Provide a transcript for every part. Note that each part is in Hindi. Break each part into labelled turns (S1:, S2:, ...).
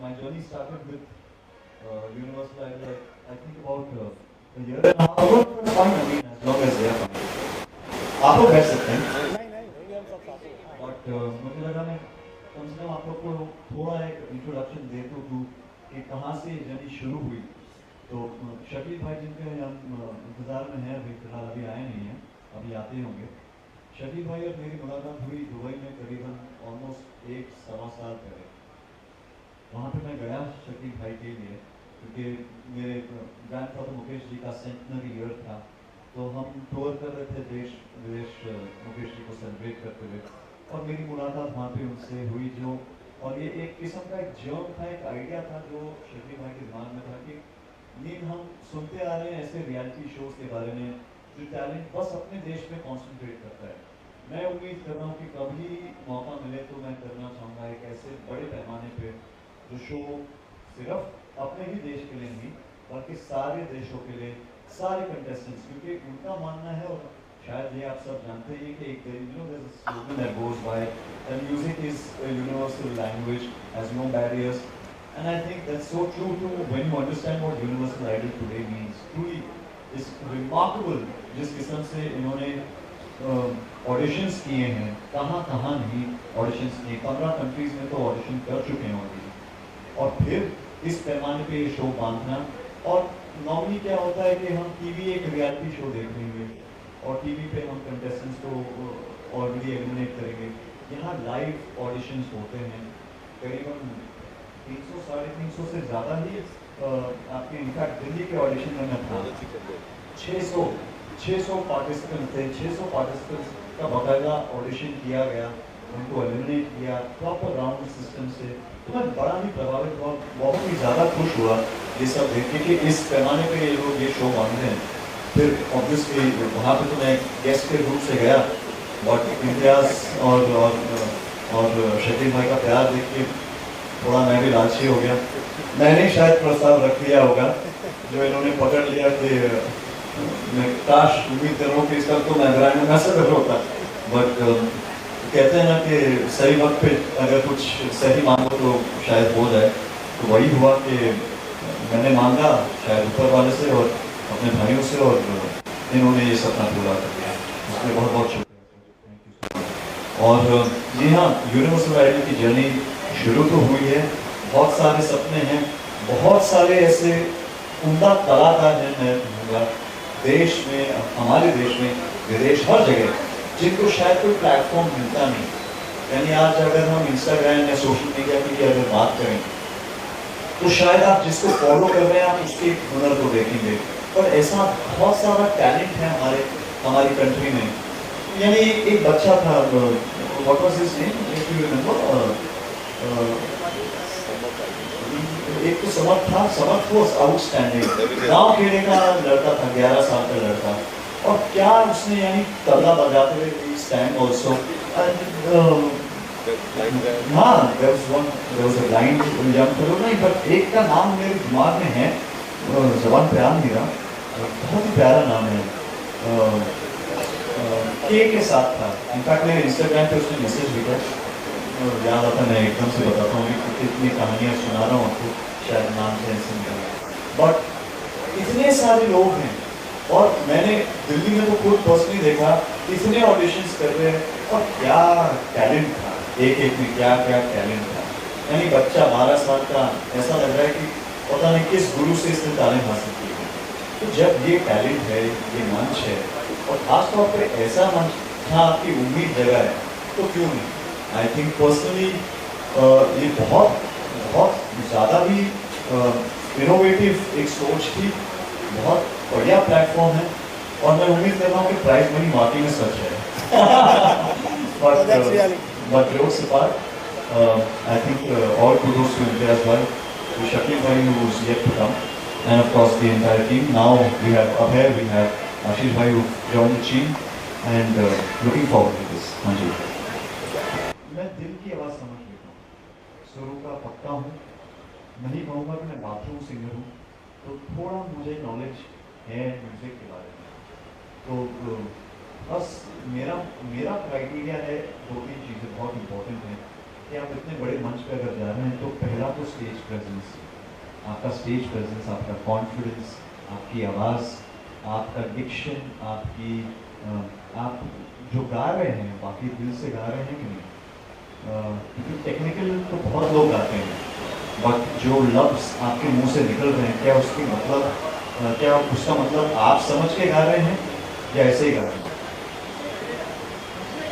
S1: my journey started with Universal Idol, I think about a year and a half ago. It was fine, I mean, as long as they are fine. आप लोग बैठ सकते हैं, बट मुझे लगा मैं कम से कम आप लोग को थोड़ा एक इंट्रोडक्शन दे दूँ कि कहाँ से जर्नी शुरू हुई। तो शकील भाई जिनके हम इंतज़ार में हैं, अभी फिलहाल अभी आए नहीं हैं, अभी आते ही होंगे। शकील भाई और मेरी मुलाकात हुई दुबई में करीबन ऑलमोस्ट 1-1.25 साल पहले। वहाँ पे मैं गया शकील भाई के लिए, क्योंकि मेरे ग्रैंडफादर मुकेश जी का सेंटनरी ईयर था, तो हम टूर कर रहे थे देश विदेश मुकेश जी को सेलिब्रेट करते हुए, और मेरी मुलाकात वहाँ पे उनसे हुई। जो और ये एक किस्म का एक जर्म था, एक आइडिया था जो शकील भाई के दिमाग में था कि नींद हम सुनते आ रहे हैं ऐसे रियलिटी शोज़ के बारे में जो टैलेंट बस अपने देश में कॉन्सेंट्रेट करता है। मैं उम्मीद कर रहा हूँ कि कभी मौका मिले तो मैं करना चाहूँगा एक ऐसे बड़े पैमाने पे जो शो सिर्फ अपने ही देश के लिए नहीं बल्कि सारे देशों के लिए, सारे कंटेस्टेंट्स, क्योंकि उनका मानना है, और शायद ये आप सब जानते हैं कि एक slogan that goes by that music is a universal language has no barriers, and I think that's so true too when you understand what universal idol today means. Truly is remarkable जिस किस्म से इन्होंने ऑडिशंस किए हैं, कहाँ कहाँ नहीं ऑडिशंस किए, 15 कंट्रीज में तो ऑडिशन कर चुके हैं ऑलरेडी, और फिर इस पैमाने पे ये शो बांधना। और नॉर्मली क्या होता है कि हम टीवी एक रियलिटी शो देख लेंगे और टीवी पे हम कंटेस्टेंट्स को ऑलरेडी एलिमिनेट करेंगे। यहाँ लाइव ऑडिशंस होते हैं, करीबन 300-350 से ज़्यादा ही आपके इनफैक्ट दिल्ली के ऑडिशन में मैं था, 600 पार्टिसिपेंट थे, 600 पार्टिसिपेंट्स का बाकायदा ऑडिशन किया गया, उनको एलिमिनेट किया प्रॉपर राउंड सिस्टम से। तो मैं बड़ा ही प्रभावित हुआ, बहुत ही ज़्यादा खुश हुआ ये सब देख के कि इस पैमाने पे ये लोग ये शो बांधते हैं। फिर ऑब्वियसली वहाँ पे तो मैं गेस्ट के रूप से गया, बट इम्तियाज़ और शकील भाई का प्यार देख के थोड़ा मैं भी लालची हो गया। मैंने शायद प्रस्ताव रख दिया होगा जो इन्होंने पकड़ लिया कि मैं काश उम्मीद कर रहा हूँ कि इसका तो मैं ग्रांड में सफल होता, बट कहते हैं ना कि सही वक्त पे अगर कुछ सही मांगो तो शायद हो जाए। तो वही हुआ कि मैंने मांगा शायद ऊपर वाले से और अपने भाइयों से, और इन्होंने ये सपना पूरा कर दिया, इसलिए बहुत बहुत शुक्रिया। और जी हाँ, यूनिवर्सल आइडल की जर्नी शुरू तो हुई है, बहुत सारे सपने हैं, बहुत सारे ऐसे उम्दा कलाकार हैं, मैं कहूँगा देश में, हमारे देश में, विदेश, हर जगह, जिनको शायद कोई प्लेटफॉर्म मिलता नहीं। यानी आज अगर हम इंस्टाग्राम या सोशल मीडिया की अगर बात करें तो शायद आप जिसको फॉलो कर रहे हैं आप उसके हुनर को देखेंगे, पर ऐसा बहुत सारा टैलेंट है हमारी कंट्री में। यानी एक बच्चा था, what was his name, if you remember, एक तो समर्थ था, समर्थ वाज आउटस्टैंडिंग, गाँव खेड़े का लड़का था, 11 साल का लड़का, और क्या उसने यानी तबला बजाते हुए स्टैंड ऑल्सो, हाँ there was a blind young fellow, नहीं बट एक का नाम मेरे दिमाग में है, ज़बान पे आ नहीं रहा, बहुत ही प्यारा नाम है, के साथ था। इनफैक्ट मेरे इंस्टाग्राम पे उसने मैसेज दिया, याद आता मैं एकदम से बताता हूँ कि कितनी कहानियाँ सुना रहा हूँ आपको, शायद नाम से ऐसे निकला, बट इतने सारे लोग हैं, और मैंने दिल्ली में तो खुद पर्सनली देखा इतने ऑडिशंस कर रहे हैं, और क्या टैलेंट था, एक में क्या क्या टैलेंट था। यानी बच्चा 12 साल का, ऐसा लग रहा है कि पता नहीं किस गुरु से इसने तालीम हासिल की है। तो जब ये टैलेंट है, ये मंच है, और खासतौर पर ऐसा मंच जहाँ आपकी उम्मीद जगह है, तो क्यों नहीं। आई थिंक पर्सनली ये बहुत बहुत ज़्यादा ही इनोवेटिव एक सोच थी, बहुत बढ़िया प्लेटफॉर्म है, और मैं उम्मीद कर रहा हूँ कि प्राइज मनी वाकई में सच है। But jokes apart, I think all kudos to India as well, to Shakil bhai who is yet to come, and of course the entire team. Now we have Abhay, we have Ashish bhai who joined the team, and looking forward to this. हाँ जी, मैं दिल की आवाज़ समझ लेता हूँ, सुरों का पक्का हूँ, नहीं कहूँगा कि मैं बाथरूम सिंगर हूँ, तो थोड़ा मुझे नॉलेज है म्यूज़िक के बारे में। तो बस मेरा क्राइटेरिया है, 2-3 चीज़ें बहुत इम्पोर्टेंट हैं कि कि आप इतने बड़े मंच पे अगर जा रहे हैं तो पहला तो स्टेज प्रेजेंस, आपका स्टेज प्रेजेंस, आपका कॉन्फिडेंस, आपकी आवाज़, आपका डिक्शन, आपकी आप जो गा रहे हैं बाकी दिल से गा रहे हैं कि नहीं। क्योंकि टेक्निकल तो बहुत लोग गाते हैं, बट जो लफ्ज़ आपके मुंह से निकल रहे हैं क्या उसकी मतलब क्या उसका मतलब आप समझ के गा रहे हैं या ऐसे ही गा रहे हैं।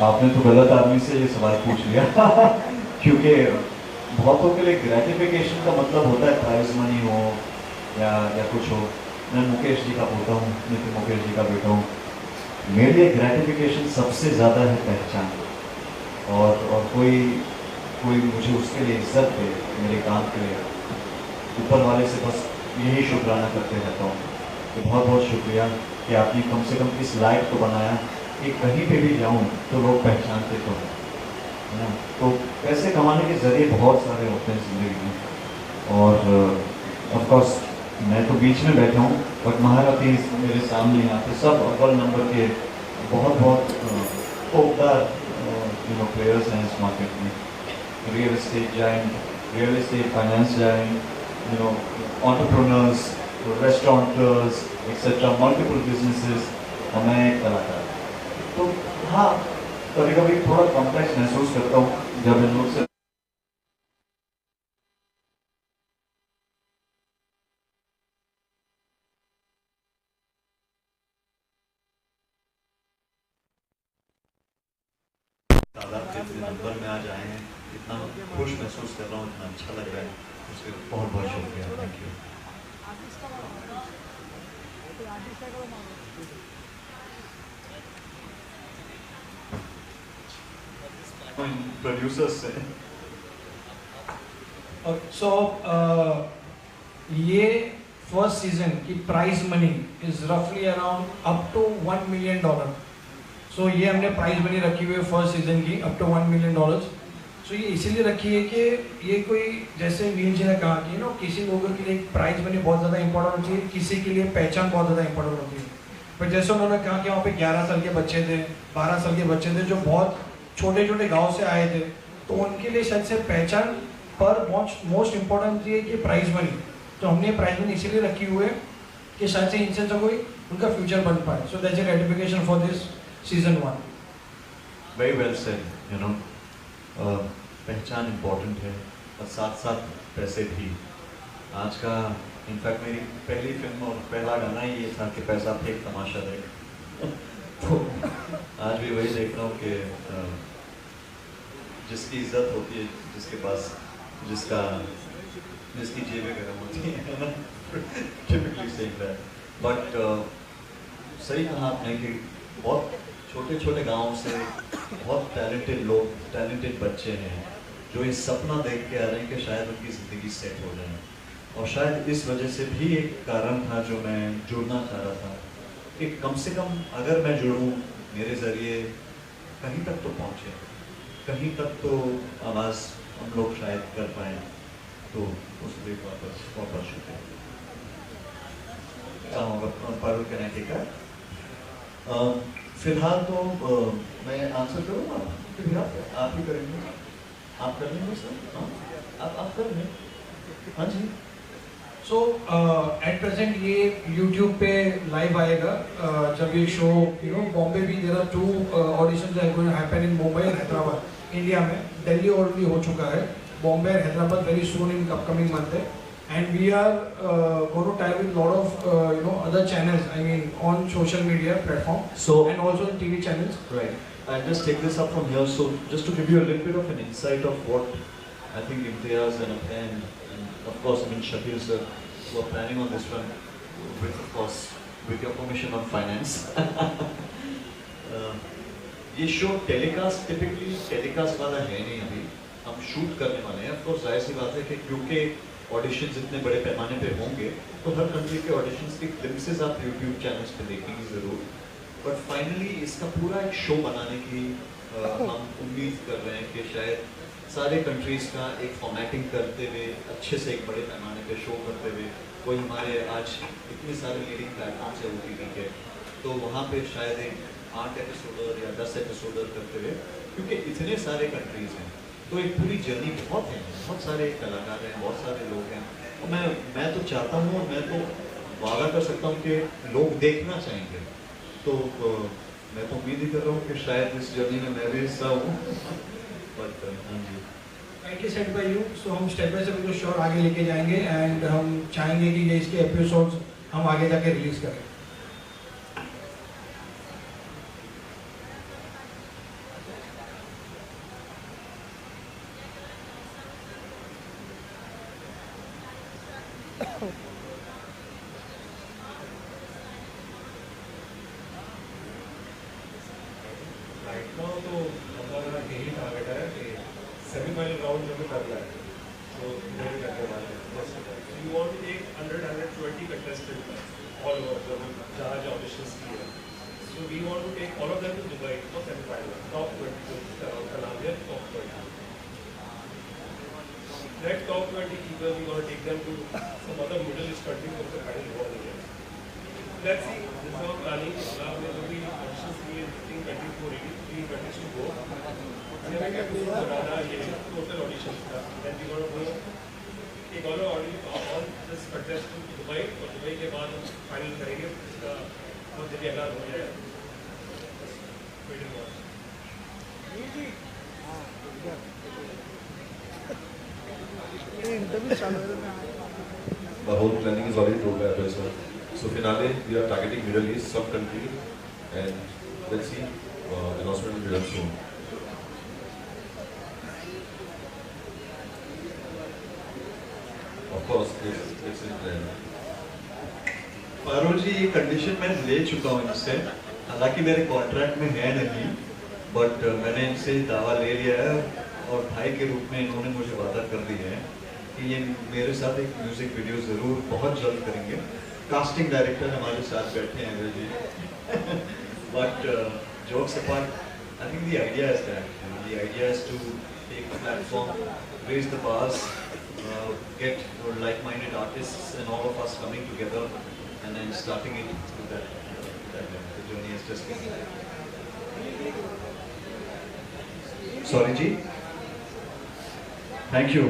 S1: आपने तो गलत आदमी से ये सवाल पूछ लिया क्योंकि बहुतों के लिए ग्रेटिफिकेशन का मतलब होता है प्राइज मनी हो या कुछ हो। मैं मुकेश जी का पोता हूँ, नितिन मुकेश जी का बेटा हूँ। मेरे लिए ग्रेटिफिकेशन सबसे ज़्यादा है पहचान, और कोई मुझे उसके लिए इज्जत दे मेरे काम के लिए, ऊपर वाले से बस यही शुक्राना करते रहता हूँ। तो बहुत बहुत शुक्रिया कि आपने कम से कम इस लायक को बनाया कि कहीं पे भी जाऊँ तो लोग पहचानते तो है ना। तो पैसे कमाने के ज़रिए बहुत सारे होते हैं ज़िंदगी में, और ऑफ कोर्स मैं तो बीच में बैठा हूँ, बट महारथी मेरे सामने यहाँ पे सब अव्वल नंबर के बहुत बहुत पोकदार प्लेयर्स हैं इस मार्केट में। Real estate giant, real estate finance giant, entrepreneurs, restaurateurs etcetera, multiple businesses, और मैं एक कलाकार। तो हाँ, कभी कभी थोड़ा कॉम्प्लेक्स महसूस करता हूँ जब इन लोग से तादाद के इतने नंबर में आज आए हैं, इतना खुश महसूस कर रहा हूँ, इतना अच्छा लग रहा है, उसके बहुत बहुत शुक्रिया। Thank you. प्रोड्यूसर्स से
S2: सो ये फर्स्ट सीजन की प्राइज मनी इज रफली अराउंड अप टू $1 मिलियन। सो ये हमने प्राइज मनी रखी हुई है फर्स्ट सीजन की अप टू $1 मिलियन। सो ये इसीलिए रखी है कि ये कोई, जैसे नील जी ने कहा कि किसी लोगों के लिए प्राइज मनी बहुत ज़्यादा इंपॉर्टेंट होती है, किसी के लिए पहचान बहुत ज़्यादा इंपॉर्टेंट होती है। पर जैसे उन्होंने कहा कि वहाँ पे 11 साल के बच्चे थे, 12 साल के बच्चे थे जो बहुत छोटे छोटे गाँव से आए थे, तो उनके लिए शायद से पहचान पर मोस्ट इम्पोर्टेंट ये कि प्राइज मनी। तो हमने प्राइज मनी इसीलिए रखी हुई है कि शायद से इनसे तो कोई उनका फ्यूचर बन पाए। So that's a gratification for this season 1।
S1: Very well said. पहचान इम्पोर्टेंट है और साथ साथ पैसे भी। आज का इनफैक्ट मेरी पहली फिल्म और पहला गाना ही ये था कि पैसा फेंक तमाशा देख तो आज भी वही देख रहा हूँ कि जिसकी इज्जत होती है, जिसके पास जिसकी जेबें गर्म होती है ना, टिपिकली सेइंग दैट। बट सही कहा आपने कि बहुत छोटे छोटे गाँव से बहुत टैलेंटेड लोग, टैलेंटेड बच्चे हैं जो ये सपना देख के आ रहे हैं कि शायद उनकी ज़िंदगी सेट हो जाए। और शायद इस वजह से भी एक कारण था जो मैं जुड़ना चाह रहा था कि कम से कम अगर मैं जुड़ूं, मेरे ज़रिए कहीं तक तो पहुँचे, कहीं तक तो आवाज़ हम लोग शायद कर पाएँ। तो उस लिए वापस शुक्रिया। पारुल कहने का फिलहाल तो मैं आंसर करूँ आप ही करेंगे, आप कर लेंगे सर? हाँ आप कर लें। हाँ जी।
S2: सो एट प्रेजेंट ये यूट्यूब पे लाइव आएगा जब ये शो बॉम्बे भी there are 2 auditions are going to happen in Mumbai and Hyderabad India में। दिल्ली ऑलरेडी हो चुका है, Bombay and Hyderabad very soon in upcoming month है। And we are going to tie with a lot of other channels, I mean on social media platform, and also in TV channels.
S1: Right. I'll just take this up from here. So just to give you a little bit of an insight of what I think Imtiaz and Abhay and of course Shakil sir who are planning on this one, with of course with your permission on finance. ये शो टेलीकास्ट टिपिकली टेलीकास्ट वाला है नहीं, अभी हम शूट करने वाले हैं। ऑफ कोर्स जाहिर सी बात है कि क्योंकि ऑडिशंस इतने बड़े पैमाने पे होंगे तो हर कंट्री के ऑडिशंस की ग्लिम्पसेस आप यूट्यूब चैनल्स पे देखेंगे ज़रूर। बट फाइनली इसका पूरा एक शो बनाने की हम उम्मीद कर रहे हैं कि शायद सारे कंट्रीज़ का एक फॉर्मेटिंग करते हुए अच्छे से एक बड़े पैमाने पे शो करते हुए कोई हमारे आज इतने सारे लीडिंग प्लेटफॉर्म्स है OTT के, तो वहाँ पे शायद एक 8 एपिसोडर या 10 एपिसोडर करते हुए, क्योंकि इतने सारे कंट्रीज़ हैं तो एक पूरी जर्नी बहुत सारे कलाकार हैं, बहुत सारे लोग हैं, और मैं तो चाहता हूँ, मैं तो वादा कर सकता हूँ कि लोग देखना चाहेंगे। तो मैं तो उम्मीद ही कर रहा हूँ कि शायद इस जर्नी में मैं भी हिस्सा हूँ। बट हाँ जी,
S2: राइटली सेड बाय यू। सो हम स्टेप बाय स्टेप इसको श्योर आगे लेके जाएंगे एंड हम चाहेंगे कि ये इसके एपिसोड्स हम आगे जाके रिलीज करें।
S3: राइट नाउ तो हमारा यही टारगेट है कि सेमीफाइनल राउंड में करना है, तो वही करने वाले हैं। You want to take 120 contestant all over जहाँ जहाँ ऑडिशंस की है, so we want to take all of them to Dubai for semifinal top 20 का नाम है top 20। That top 20 people we want to take them to some other Middle East country for the final war in India. Let's see, this is our planning. Now we will be auditions लिए 3 countries को ready, 3 countries to go. And then we have to बनाना ये total auditions का. Then we want to go take all this contest to Dubai, और दुबई के बाद हम final करेंगे इसका बहुत जल्दी ऐलान हो जाएगा. Wait and watch.
S4: The whole planning is already told by Abhay sir. So finale, we are targeting Middle East, some country, and let's see, announcement will be done soon. Of course, it's in plan.
S1: Farooq जी, ये कंडीशन मैं ले चुका हूँ इनसे, हालांकि मेरे कॉन्ट्रैक्ट में है नहीं, बट मैंने इनसे दावा ले लिया है और भाई के रूप में इन्होंने मुझे वादा कर दिया है कि ये मेरे साथ एक म्यूजिक वीडियो ज़रूर बहुत जल्द करेंगे। कास्टिंग डायरेक्टर हमारे साथ बैठे हैं Abhay ji. But jokes apart, I think the idea is that, the idea is to take the platform, raise the bars, get like-minded artists and all of us coming together and then starting it with that the journey has just been. Sorry ji. Thank you.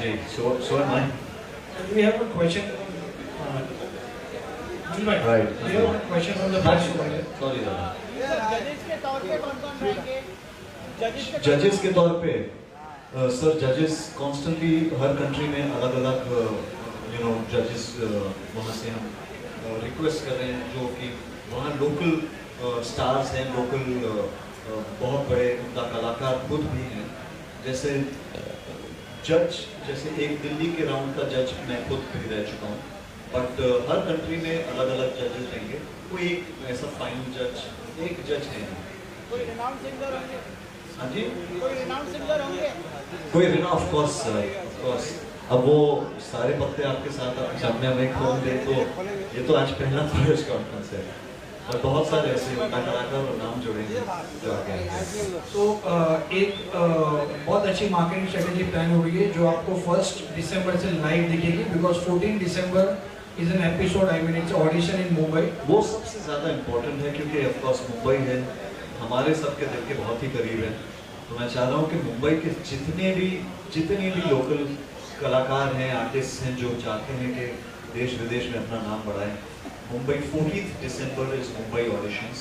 S1: Ji, so am I.
S2: We have a question.
S1: Right.
S2: We have a question from the press.
S1: Sorry Dada.
S5: जजेस के तौर पे कौन-कौन रहेंगे?
S1: जजेस के तौर पे सर, जजेस कॉन्स्टेंटली हर कंट्री में अलग अलग जजेस वहाँ से हम रिक्वेस्ट कर रहे हैं, जो कि वहाँ लोकल स्टार्स हैं, लोकल बहुत बड़े उनका कलाकार खुद भी हैं। जैसे जज, जैसे एक दिल्ली के राउंड का जज मैं खुद भी रह चुका हूँ, बट हर कंट्री में अलग अलग जजेस रहेंगे। कोई एक ऐसा फाइनल जज, एक जज है।
S5: कोई रिनाउंड सिंगर होंगे?
S1: हाँ जी,
S5: कोई रिनाउंड सिंगर होंगे?
S1: कोई रिना, ऑफ कोर्स। अब वो सारे पत्ते आपके साथ आपके सामने हमें खोल दे, तो ये तो आज पहला प्रेस कॉन्फ्रेंस है, और बहुत सारे ऐसे कलाकार और नाम जुड़ेंगे जो आगे आएंगे।
S2: तो एक बहुत अच्छी मार्केटिंग स्ट्रेटेजी प्लान हो रही है जो आपको 1 दिसंबर से लाइव दिखेगी, because 14 December is an episode, I mean it's audition in Mumbai.
S1: वो सबसे ज़्यादा इम्पोर्टेंट है, क्योंकि ऑफ कोर्स मुंबई है, हमारे सबके दिल के बहुत ही करीब है। तो मैं चाह रहा हूँ कि मुंबई के जितने भी लोकल कलाकार हैं, आर्टिस्ट हैं, जो चाहते हैं कि देश विदेश में अपना नाम बढ़ाएं, Mumbai 14 December is Mumbai auditions,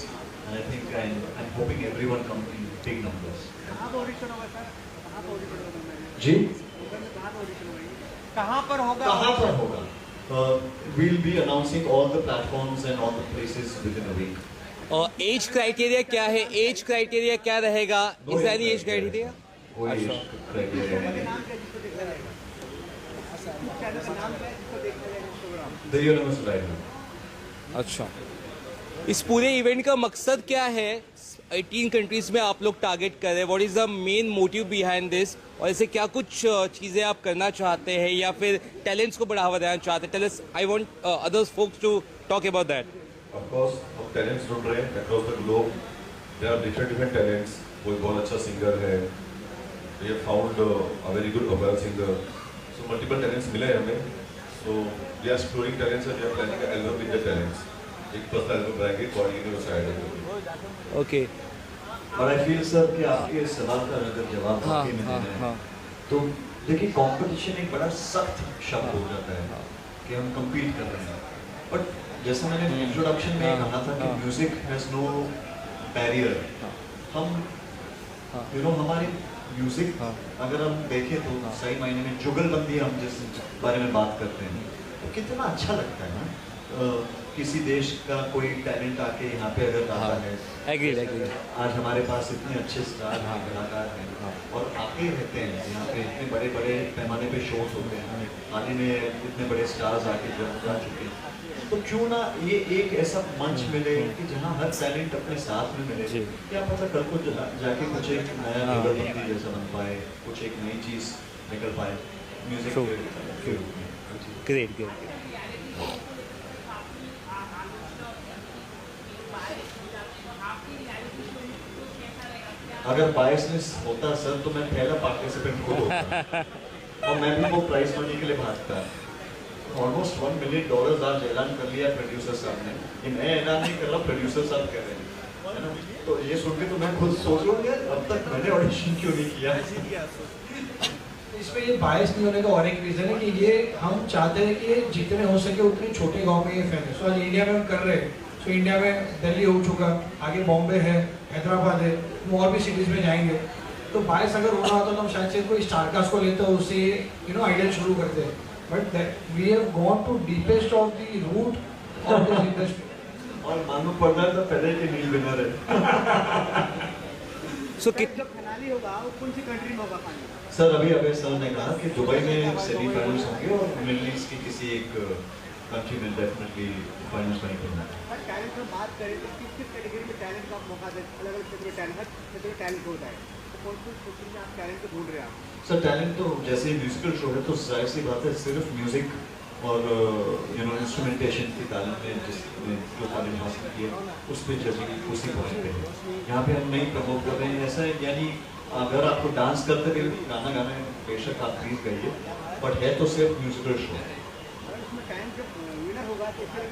S1: and I think I am hoping everyone come in big numbers.
S5: कहाँ पर ऑडिशन होगा सर? कहाँ पर ऑडिशन होगा?
S1: जी,
S5: कहाँ पर ऑडिशन होगी? कहाँ पर होगा?
S1: कहाँ पर होगा? We'll be announcing all the platforms and all the places within a week.
S6: Age criteria क्या है? एज क्राइटेरिया क्या रहेगा?
S1: No
S6: is any
S1: age
S6: age criteria?
S1: कोई
S6: अच्छा।
S1: criteria नहीं।
S5: नाम क्या जिसको देखना रहेगा? चैनल का नाम क्या है जिसको देखना रहेगा इस प्रोग्राम?
S1: The Universal Idol.
S6: अच्छा, इस पूरे इवेंट का मकसद क्या है? 18 कंट्रीज में आप लोग टारगेट कर रहे हैं, what is the main motive behind this, और ऐसे क्या कुछ चीज़ें आप करना चाहते हैं या फिर टैलेंट्स को बढ़ावा देना चाहते हैं? Tell us, I want others folks to talk about that.
S4: Of course, हम टैलेंट्स ढूंढ रहे हैं across the globe. There are different talents. कोई बहुत अच्छा सिंगर है, we have found a very good vocal singer. So multiple talents मिले हैं हमें. So we are exploring talents and we are planning an album with the talents. एक पर्सनल एल्बम बनाएंगे कोऑर्डिनेटर साइड में।
S6: ओके,
S1: और आई फील सर कि आपके सवाल का अगर जवाब
S6: हाँ,
S1: वाकई में
S6: हाँ,
S1: देना है
S6: हाँ।
S1: तो देखिए कंपटीशन एक बड़ा सख्त शब्द हो जाता है कि हम compete कर रहे हैं, बट जैसे मैंने इंट्रोडक्शन में कहा था कि
S6: हाँ।
S1: Music has no barrier. हम
S6: हाँ।
S1: हमारी म्यूजिक
S6: हाँ।
S1: अगर हम देखें तो
S6: हाँ।
S1: सही मायने में जुगलबंदी हम जिस बारे में बात करते हैं तो कितना अच्छा लगता है ना। किसी देश का कोई टैलेंट आके यहाँ पे अगर आता
S6: हाँ।
S1: है,
S6: एग्रीड एग्रीड।
S1: आज हमारे पास इतने अच्छे स्टार हैं,
S6: हाँ।
S1: कलाकार हैं
S6: हाँ।
S1: और आते रहते हैं यहाँ पे, इतने बड़े बड़े पैमाने पे शोज होते हैं, हाल ही में इतने बड़े स्टार्स आके जा चुके हैं, तो क्यों ना ये एक ऐसा मंच मिले कि जहाँ हर टैलेंट अपने साथ में मिले।
S6: जी।
S1: क्या पता कल को जाके कुछ एक नया
S6: हाँ।
S1: जुगलबंदी जैसा बन पाए, कुछ एक नई चीज़ निकल पाए म्यूजिक
S6: True.
S1: के रूप में।
S6: Great great.
S1: अगर बायसनेस होता सर तो मैं पहला पार्टिसिपेंट खुद होता और मैं भी वो प्राइज मनी के लिए भागता। ऑलमोस्ट $1 मिलियन आज ऐलान कर लिया प्रोड्यूसर साहब ने। ये मैं ऐलान नहीं कर रहा, प्रोड्यूसर साहब कह रहे हैं, है ना। तो ये सुन के तो मैं खुद सोच रहा हूँ यार अब तक मैंने ऑडिशन क्यों नहीं किया।
S2: इसमें ये बायस नहीं होने का और एक रीज़न है कि ये हम चाहते हैं कि ये जितने हो सके उतने छोटे गांव में ये फैले। सो आज इंडिया में हम कर रहे हैं, सो इंडिया में दिल्ली हो चुका, आगे बॉम्बे है, हैदराबाद है, हम और भी सिटीज़ में जाएंगे। तो बायस अगर होना होता तो हम शायद से कोई स्टारकास्ट को लेते हैं, उससे आइडिया शुरू करते हैं, but we have gone to deepest of the root of this industry.
S1: और मालूम पड़ रहा है तो पहले के नील विनर है।
S6: सो
S5: जो खनाली होगा वो कौन सी कंट्री में होगा फाइनल?
S1: सर अभी अभय सर ने कहा कि दुबई में सेमीफाइनल्स होंगे और मिडिल ईस्ट की किसी एक कंट्री में डेफिनेटली फाइनल्स नहीं होना।
S5: हर टैलेंट में बात करें तो किस कैटेगरी में टैलेंट का मौका दे? अलग अलग क्षेत्र में टैलेंट, हर क्षेत्र में टैलेंट होता है, तो कौन सी क्षेत्र में आप टैलेंट को ढूंढ रहे हैं आप?
S1: सर टैलेंट तो जैसे ही म्यूजिकल शो है तो जाहिर सी बात है सिर्फ म्यूजिक और इंस्ट्रूमेंटेशन की तालीम में जिसने जो तालीम हासिल की है उस पर जजिंग उसी पॉइंट पे है। यहाँ पे हम नहीं प्रमोट कर रहे हैं ऐसा है, यानी अगर आपको डांस करते हुए गाना गाना है बेशक आप प्लीज गाइए, बट है तो सिर्फ म्यूजिकल शो।
S5: अगर उसमें टैलेंट जब विनर होगा तो फिर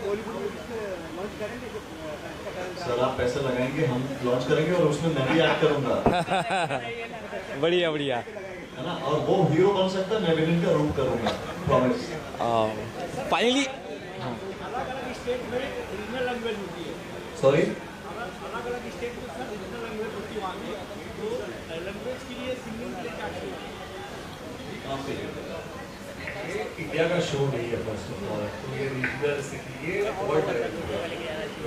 S5: बॉलीवुड में लॉन्च करेंगे जो अच्छा talent
S1: सर आप पैसा लगाएंगे, हम लॉन्च करेंगे और उसमें मैं भी ऐड करूंगा,
S6: बढ़िया बढ़िया।
S1: है ना। और वो हीरो बन सकता है, मैं विलेन का रूप करूंगा, प्रॉमिस।
S6: फाइनली
S5: अलग अलग स्टेट में रीजनल लैंग्वेज होती है,
S1: सॉरी
S5: अलग अलग स्टेट में सर रीजनल लैंग्वेज होती है वहाँ की, तो लैंग्वेज के लिए सिंगिंग के लिए क्या चाहिए?
S3: ये इंडिया का शो नहीं है फर्स्ट ऑफ ऑल, तो ये रीजनल सिटी ये वर्ल्ड लेवल पे है।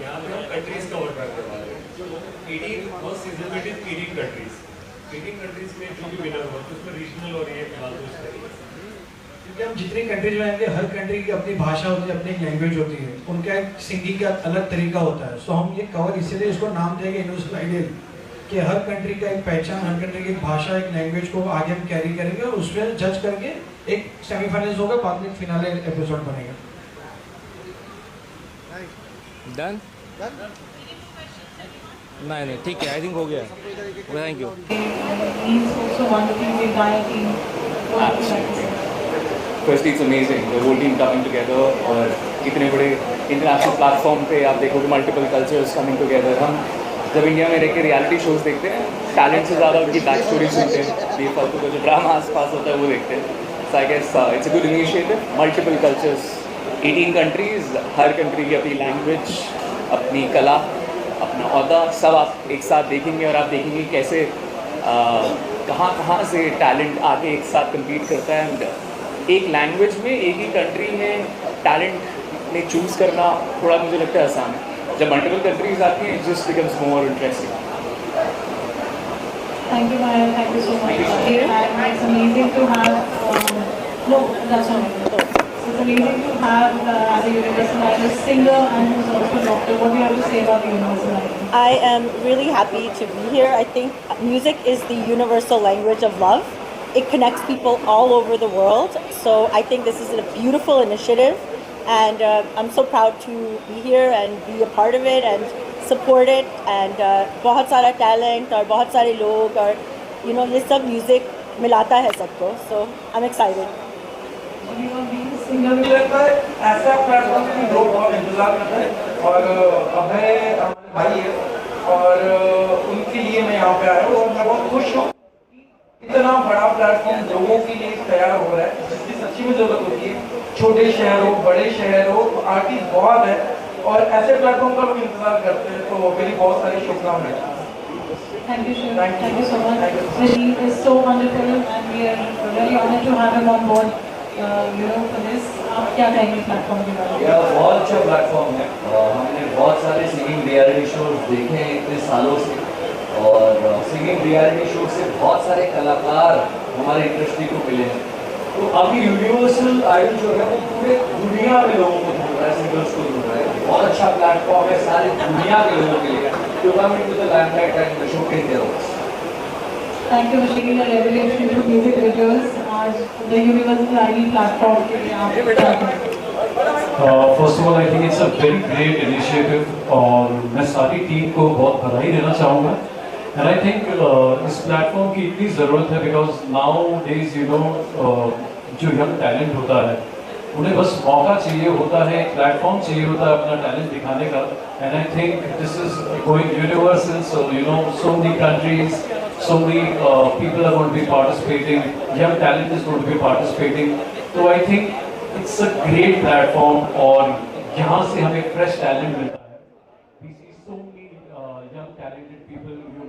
S3: यहाँ पे हम कंट्रीज कवर करने वाले हैं। 18 फर्स्ट सीजन में 18 कंट्रीज, 18 कंट्रीज में जो भी विनर हुआ तो उसमें रीजनल और ये फालतू स्टाइल।
S2: क्योंकि हम जितनी कंट्रीज में आएंगे हर कंट्री की अपनी भाषा होती है, अपनी एक लैंग्वेज होती है, उनका एक सिंगिंग का अलग तरीका होता है। सो हम ये कवर इसीलिए इसको नाम देंगे यूनिवर्सल आइडियल, कि हर कंट्री का एक पहचान, हर कंट्री की एक भाषा, एक लैंग्वेज को आगे हम कैरी करेंगे और उसमें जज करके एक सेमीफाइनल्स होगा, बाद में फिनाले एपिसोड बनेगा।
S6: डन? नहीं नहीं ठीक है, आई थिंक हो गया। Thank you.
S7: He's also one of the entire team. What would you like to say?
S8: Firstly, it's amazing, the whole team coming together और इतने बड़े इंटरनेशनल प्लेटफॉर्म पे आप देखोगे मल्टीपल कल्चर्स कमिंग टुगेदर। हम जब इंडिया में रह के रियलिटी शोज देखते हैं, टैलेंट से ज़्यादा उनकी बैक स्टोरी सुनते हैं, ये फालतू का जो ड्रामा आसपास होता है वो देखते हैं। So I guess it's a good initiative. Multiple cultures, 18 countries, हर कंट्री की अपनी लैंग्वेज, अपनी कला, अपना ओहदा, सब आप एक साथ देखेंगे और आप देखेंगे कैसे कहाँ से टैलेंट आके एक साथ कम्पीट करता है। एंड एक लैंग्वेज में, एक ही कंट्री में टैलेंट में चूज़ करना थोड़ा मुझे लगता है आसान है। जब मल्टीपल कंट्रीज आती हैं, it just becomes more interesting.
S7: Thank you, Maya. Thank you so much. And it's amazing to have. No, that's not it. It's amazing to have as a universal artist, singer, and who's also a doctor. What do you have to say about the universal artist?
S9: I am really happy to be here. I think music is the universal language of love. It connects people all over the world. So I think this is a beautiful initiative, and I'm so proud to be here and be a part of it and support it. And बहुत सारा talent और बहुत सारे लोग और ये सब music मिलाता है सबको. So I'm excited.
S7: You are being a singer.
S2: ऐसा प्लेटफॉर्म की लोग बहुत इंतजार करते हैं और अभय हमारे भाई है, और उनके लिए मैं यहाँ पे आया हूँ और मैं बहुत खुश हूँ इतना बड़ा प्लेटफॉर्म लोगों के लिए तैयार हो रहा है जिसकी सच्ची में जरूरत होती है। छोटे शहर हो, बड़े शहर हो, आर्टिस्ट बहुत है और ऐसे प्लेटफॉर्म का लोग इंतजार करते हैं, तो मेरी बहुत सारी शुभकामनाएं।
S7: Thank you, Shiv. Thank you so much. He is so wonderful and we are very honored to have him on board, for this. आप क्या कहेंगे प्लेटफॉर्म के बारे में?
S1: यह बहुत अच्छा प्लेटफॉर्म है। हमने बहुत सारे सिंगिंग रियलिटी शोज देखे हैं इतने सालों से और सिंगिंग रियलिटी शो से बहुत सारे कलाकार हमारे इंडस्ट्री को मिले हैं। तो अभी यूनिवर्सल आइडल जो है वो पूरे दुनिया में लोगों को ढूंढ रहा है, सिंगर्स को ढूंढ रहा है। बहुत अच्छा प्लेटफॉर्म है सारी दुनिया के लोगों के लिए to come into the limelight and showcase their works.
S7: Thank you for bringing a revelation to music videos. आज the Universal ID platform के लिए आप क्या कहेंगे?
S10: First of all, I think it's a very great initiative और मैं सारी टीम को बहुत बधाई देना चाहूँगा। And I think इस प्लेटफॉर्म की इतनी ज़रूरत है because nowadays जो यंग टैलेंट होता है उन्हें बस मौका चाहिए होता है, एक प्लेटफॉर्म चाहिए होता है अपना टैलेंट दिखाने का। And I think this is going universal, so so many countries, so many people are going to be participating, young talent is going to be participating. So I think it's a great platform और यहाँ से हमें fresh talent मिलता है। We see so many young talented people who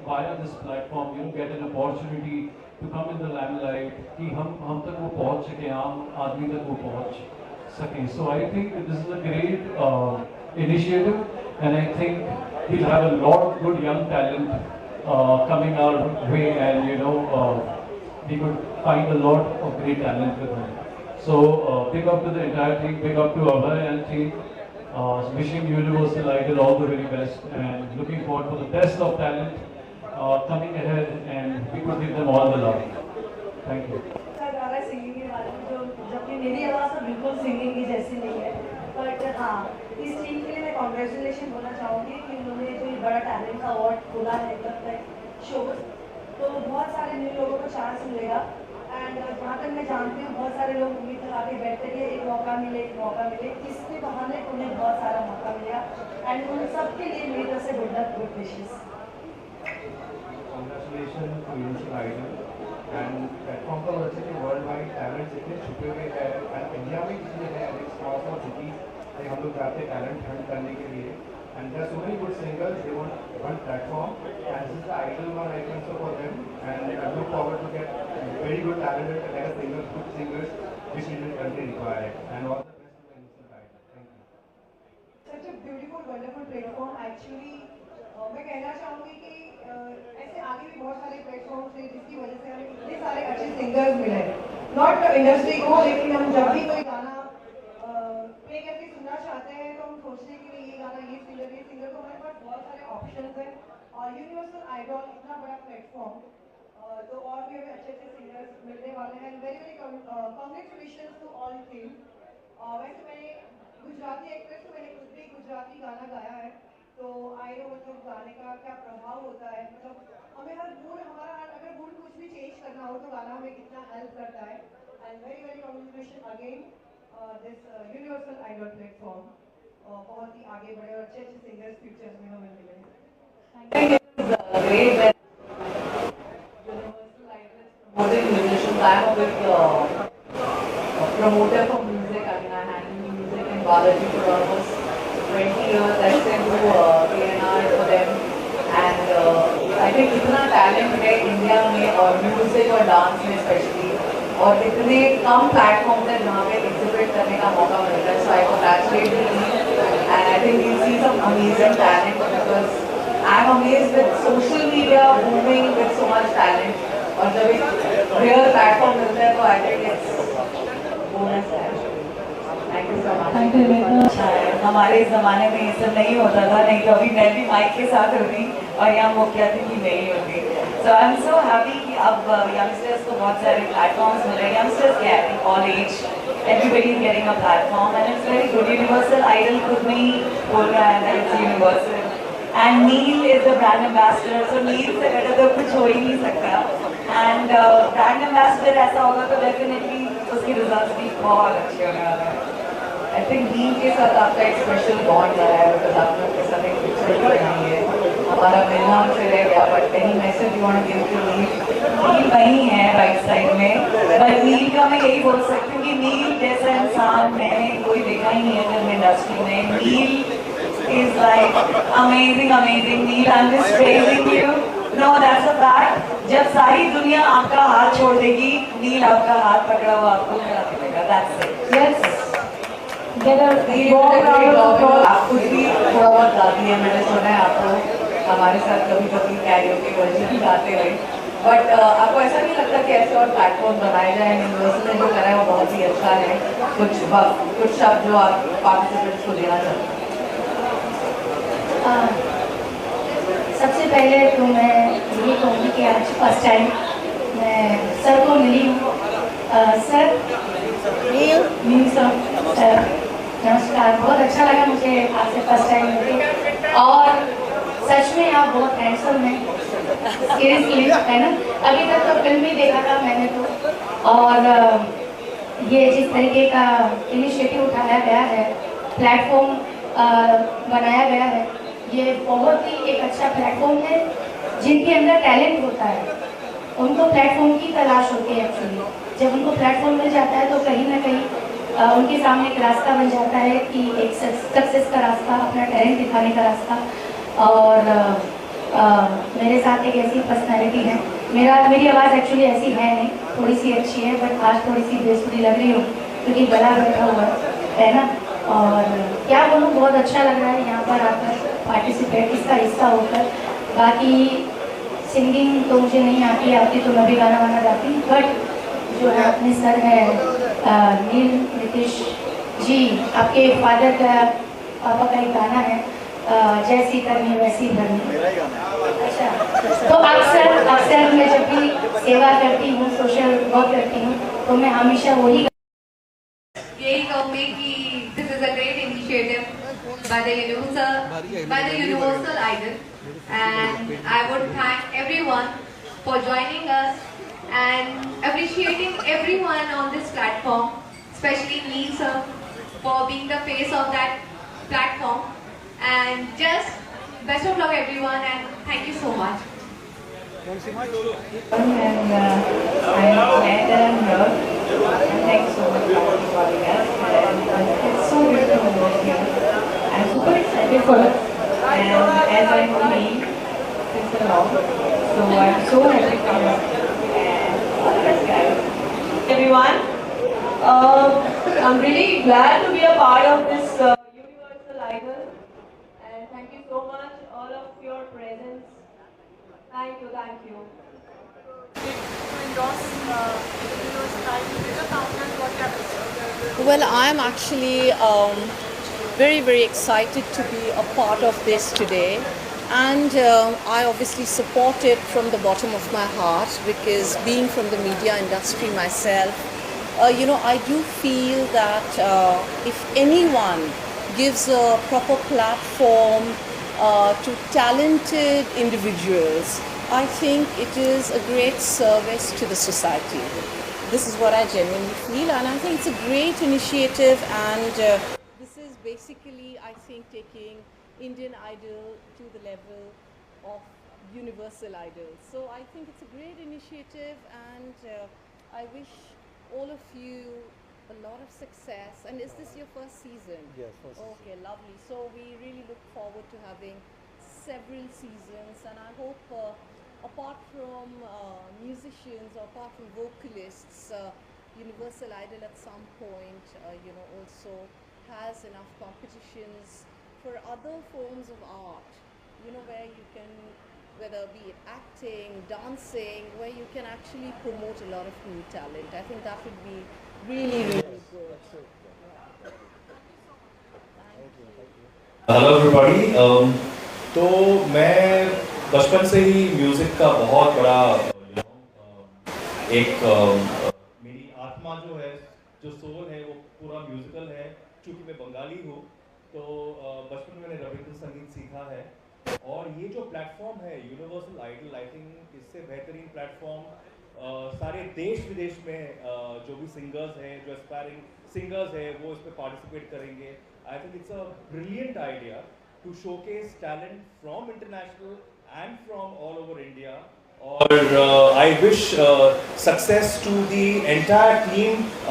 S10: via this platform get an opportunity to come in the limelight कि हम तक वो पहुँच सके, आम आदमी तक वो पहुँच सके। So I think this is a great initiative and I think we'll have a lot of good young talent coming our way and we could find a lot of great talent with them. So big up to the entire team, big up to Abhay and team. Wishing Universal Idol all the very best and looking forward for the best of talent coming ahead and we could give them all the love. Thank you.
S7: Singing के बारे में जबकि मेरी आवाज़ तो बिल्कुल सिंगिंग की जैसी नहीं है, बट हाँ इस टीम के लिए मैं कॉन्ग्रेचुलेशन बोलना चाहूँगी कि उन्होंने जो बड़ा टैलेंट का अवार्ड खोला है तब तक शो, तो बहुत सारे न्यू लोगों को चांस मिलेगा। एंड जहाँ तक मैं जानती हूँ बहुत सारे लोग उम्मीद लगा के बैठते हैं एक मौका मिले, इसके बहाने उन्हें बहुत सारा मौका मिलेगा एंड उन सबके लिए मेरी तरफ से good luck, good wishes.
S11: Congratulations to Universal Idol and platform पर वैसे कि वर्ल्ड वाइड टैलेंट्स इतने छुपे हुए हैं एंड इंडिया में इसलिए है स्मॉल सिटीज हम लोग जाते हैं टैलेंट हंट करने के लिए and there are so many good singers they want one platform and this is the idol one I think so for them and I look forward to get very good talented like singers, good singers which Indian country require and all the best to Universal Idol. Thank you.
S7: Such a beautiful, wonderful platform actually. मैं कहना चाहूँगी कि ऐसे आगे भी बहुत सारे प्लेटफॉर्म्स हैं जिसकी वजह से हमें इतने सारे अच्छे सिंगर्स मिले, नॉट इंडस्ट्री को, लेकिन हम जब भी कोई गाना प्ले करके सुनना चाहते हैं तो हम सोचते हैं कि ये गाना ये सिंगर, तो हमारे पास बहुत सारे ऑप्शंस हैं और यूनिवर्सल आइडल इतना बड़ा प्लेटफॉर्म, तो और भी हमें अच्छे अच्छे सिंगर्स मिलने वाले हैं। Very very congratulations to all team. वैसे मैंने गुजराती एक्ट्रेस, तो मैंने खुद भी गुजराती गाना गाया है, तो आई नो मतलब गाने का क्या प्रभाव होता है, मतलब हमें हर मूड, हमारा अगर मूड कुछ भी चेंज करना हो तो गाना हमें कितना हेल्प करता है। And very very congratulation again this universal idol platform, बहुत ही आगे बढ़े और अच्छे अच्छे सिंगर्स फ्यूचर्स में हमें मिले। Promoter for music, I mean I handle music in Balaji for almost 20 years. I still do A&R for them, and I think इतना talent है इंडिया में और म्यूजिक और डांस में स्पेशली, और इतने कम प्लेटफॉर्म्स हैं जहाँ पे एग्जिबिट करने का मौका मिलता है। So I congratulate them and I think you'll see some amazing talent because I'm amazed with social media booming with so much talent, और जब एक real platform मिलता है तो I think it's bonus है। Thank you so much. हमारे ज़माने में ये सब नहीं होता था, नहीं तो अभी मैं भी माइक के साथ होती और यहाँ वो क्या थी कि नहीं होती। So I'm so happy कि अब youngsters को बहुत सारे platforms मिल रहे हैं, youngsters क्या है, all age, everybody is getting a platform and it's very good. Universal Idol खुद में ही बोल रहा है that it's universal and Neil is the brand ambassador, so Neil से better तो कुछ हो ही नहीं सकता and brand ambassador ऐसा होगा तो definitely उसके results भी बहुत अच्छे होने वाले हैं। आई थिंक नील के साथ आपका एक स्पेशल बॉन्ड रहा है बिकॉज आपने उसके साथ एक पिक्चर भी बनाई है, हमारा मिलना उनसे रह गया, but any message you want to give to Neel वही है राइट साइड में, बट नील का मैं यही बोल सकती हूँ कि नील जैसा इंसान मैंने कोई देखा ही नहीं है फिल्म इंडस्ट्री में. नील is like amazing, amazing. Neil, I'm just praising you. No, that's a fact. जब सारी दुनिया आपका हाथ छोड़ देगी, नील आपका हाथ पकड़ा हुआ आपको खड़ा करेगा. That's it. Yes. आप खुद भी थोड़ा बहुत गाती हैं, मैंने सुना है आपको हमारे साथ कभी कभी कैरियोके वर्जन गाते हुए. बट आपको ऐसा नहीं लगता कि ऐसे और प्लेटफॉर्म बनाए जाए? यूनिवर्सल ने जो करा है वो बहुत ही अच्छा है. कुछ शब्द जो आप पार्टिसिपेंट्स को देना चाहते हैं?
S12: सबसे पहले तो मैं यही कहूँगी कि आज फर्स्ट टाइम मैं सर को मिली हूँ. सर नील सर नमस्कार. बहुत अच्छा लगा मुझे आपसे फर्स्ट टाइम मिलके, और सच में आप बहुत हैंडसम हैं सीरियसली, है ना. अभी तक तो फिल्म ही देखा था मैंने तो, और ये जिस तरीके का इनिशिएटिव उठाया गया है, प्लेटफॉर्म बनाया गया है, ये बहुत ही एक अच्छा प्लेटफॉर्म है. जिनके अंदर टैलेंट होता है उनको प्लेटफॉर्म की तलाश होती है एक्चुअली. जब उनको प्लेटफॉर्म मिल जाता है तो कहीं ना कहीं उनके सामने एक रास्ता बन जाता है कि एक सक्सेस का रास्ता, अपना टैलेंट दिखाने का रास्ता. और मेरे साथ एक ऐसी पर्सनैलिटी है, मेरी आवाज़ एक्चुअली ऐसी है नहीं, थोड़ी सी अच्छी है, बट आज थोड़ी सी बेसुरी लग रही हूँ क्योंकि गला बैठा हुआ है ना. और क्या बोलूँ, बहुत अच्छा लग रहा है यहाँ पर आकर पार्टिसिपेट, इसका हिस्सा होकर. बाकी सिंगिंग तो मुझे नहीं आती तो मैं भी गाना वाना गाती, बट जो है अपने सर है नील नीतीश जी, आपके फादर का, पापा का एक गाना है जैसी करनी वैसी भरनी. अच्छा, तो अक्सर मैं जब भी सेवा करती हूँ, सोशल वर्क करती हूँ, तो मैं हमेशा वही
S13: यही कहूँगी कि this is a great initiative by the Universal Idol, and I would thank everyone for joining us and appreciating everyone on this platform, especially Neil sir for being the face of that platform. And just best of luck everyone, and thank you so much.
S7: And I'm glad that I'm here. And thanks so much for inviting us. And it's so beautiful to be here. I'm super excited for it. And as I know Neil since a long, so I'm so happy for him. And all the best, guys.
S14: Everyone, I'm really glad to be a part of this Universal Idol. And thank you so much, all of your presence. Thank you.
S15: Well, I'm actually very, very excited to be a part of this today. And I obviously support it from the bottom of my heart because being from the media industry myself, I do feel that if anyone gives a proper platform to talented individuals, I think it is a great service to the society. This is what I genuinely feel, and I think it's a great initiative, and this is basically, I think, taking Indian Idol to the level of Universal Idol. So I think it's a great initiative, and I wish all of you a lot of success. And is this your first season?
S16: Yes, first season.
S15: Okay, lovely. So we really look forward to having several seasons, and I hope apart from musicians or apart from vocalists, Universal Idol at some point also has enough competitions for other forms of art, where you can, whether be it acting, dancing, where you can actually promote a lot of new talent. I think that would be really, really good.
S17: Hello everybody. तो मैं बचपन से ही म्यूज़िक का बहुत बड़ा एक मेरी आत्मा जो है, जो सोल है, वो पूरा म्यूज़िकल है. क्योंकि मैं बंगाली हूँ, तो बचपन में मैंने रविंद्र संगीत सीखा है. और ये जो प्लेटफॉर्म है यूनिवर्सल आइडल, आई थिंक इससे बेहतरीन प्लेटफॉर्म सारे देश विदेश में जो भी सिंगर्स हैं, जो एस्पायरिंग सिंगर्स हैं, वो इस पे पार्टिसिपेट करेंगे. I think it's a brilliant idea to showcase talent from international and from all over India. और I wish success to the entire team.